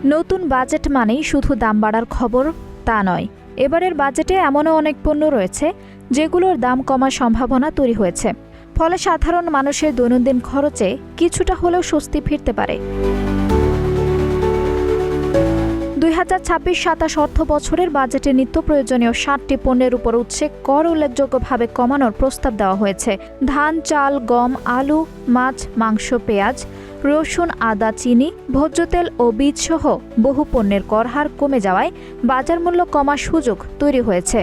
নতুন বাজেট মানেই শুধু দাম বাড়ার খবর তা নয়। এবারের বাজেটে এমনও অনেক পণ্য রয়েছে যেগুলোর দাম কমার সম্ভাবনা তৈরি হয়েছে। ফলে সাধারণ মানুষের দৈনন্দিন খরচে কিছুটা হলেও স্বস্তি ফিরতে পারে। 2026-27 অর্থ বছরের বাজেটে নিত্য প্রয়োজনীয় 60টি পণ্যের উপর উৎসে কর উল্লেখযোগ্যভাবে কমানোর প্রস্তাব দেওয়া হয়েছে। ধান, চাল, গম, আলু, মাছ, মাংস, পেঁয়াজ, রসুন, আদা, চিনি, ভোজ্য তেল ও বীজসহ বহু পণ্যের কর হার কমে যাওয়ায় বাজার মূল্য কমার সুযোগ তৈরি হয়েছে।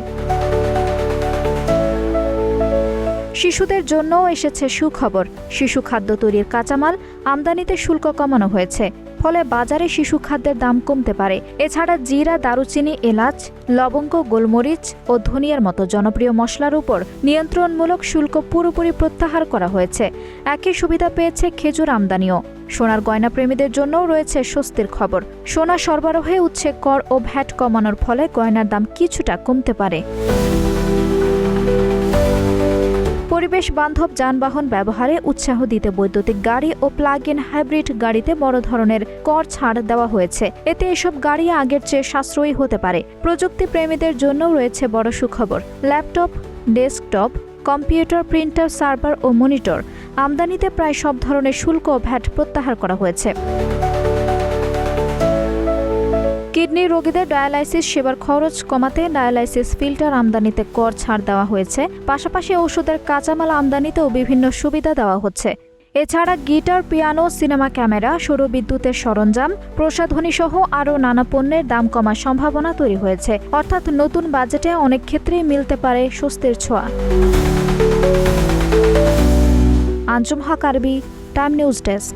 শিশুদের জন্যও এসেছে সুখবর। শিশু খাদ্য তৈরির কাঁচামাল আমদানিতে শুল্ক কমানো হয়েছে। ফলে বাজারে শিশু খাদ্যের দাম কমতে পারে। এছাড়া জিরা, দারুচিনি, এলাচ, লবঙ্গ, গোলমরিচ ও ধনিয়ার মতো জনপ্রিয় মশলার উপর নিয়ন্ত্রণমূলক শুল্ক পুরোপুরি প্রত্যাহার করা হয়েছে। একই সুবিধা পেয়েছে খেজুর আমদানিও। সোনার গয়না প্রেমীদের জন্যও রয়েছে স্বস্তির খবর। সোনা সরবরাহে উৎসে কর ও ভ্যাট কমানোর ফলে গয়নার দাম কিছুটা কমতে পারে। পরিবেশ বান্ধব যানবাহন ব্যবহারে উৎসাহ দিতে বৈদ্যুতিক গাড়ি ও প্লাগ ইন হাইব্রিড গাড়িতে বড় ধরনের কর ছাড় দেওয়া হয়েছে। এতে এসব গাড়ি আগের চেয়ে সাশ্রয়ী হতে পারে। প্রযুক্তি প্রেমীদের জন্যও রয়েছে বড় সুখবর। Laptop, desktop, computer, printer, server ও মনিটর আমদানিতে প্রায় সব ধরনের শুল্ক ও ভ্যাট প্রত্যাহার করা হয়েছে। কিডনি রোগীদের ডায়ালাইসিস সেবার খরচ কমাতে ডায়ালাইসিস ফিল্টার আমদানিতে কর ছাড় দেওয়া হয়েছে। পাশাপাশি ওষুধের কাঁচামাল আমদানিতেও বিভিন্ন সুবিধা দেওয়া হচ্ছে। এছাড়া গিটার, পিয়ানো, সিনেমা ক্যামেরা, সৌরবিদ্যুতের সরঞ্জাম, প্রসাধনী সহ আরও নানা পণ্যের দাম কমার সম্ভাবনা তৈরি হয়েছে। অর্থাৎ নতুন বাজেটে অনেক ক্ষেত্রেই মিলতে পারে স্বস্তির ছোঁয়া। আঞ্জুম হক আরবি, টাইম নিউজ ডেস্ক।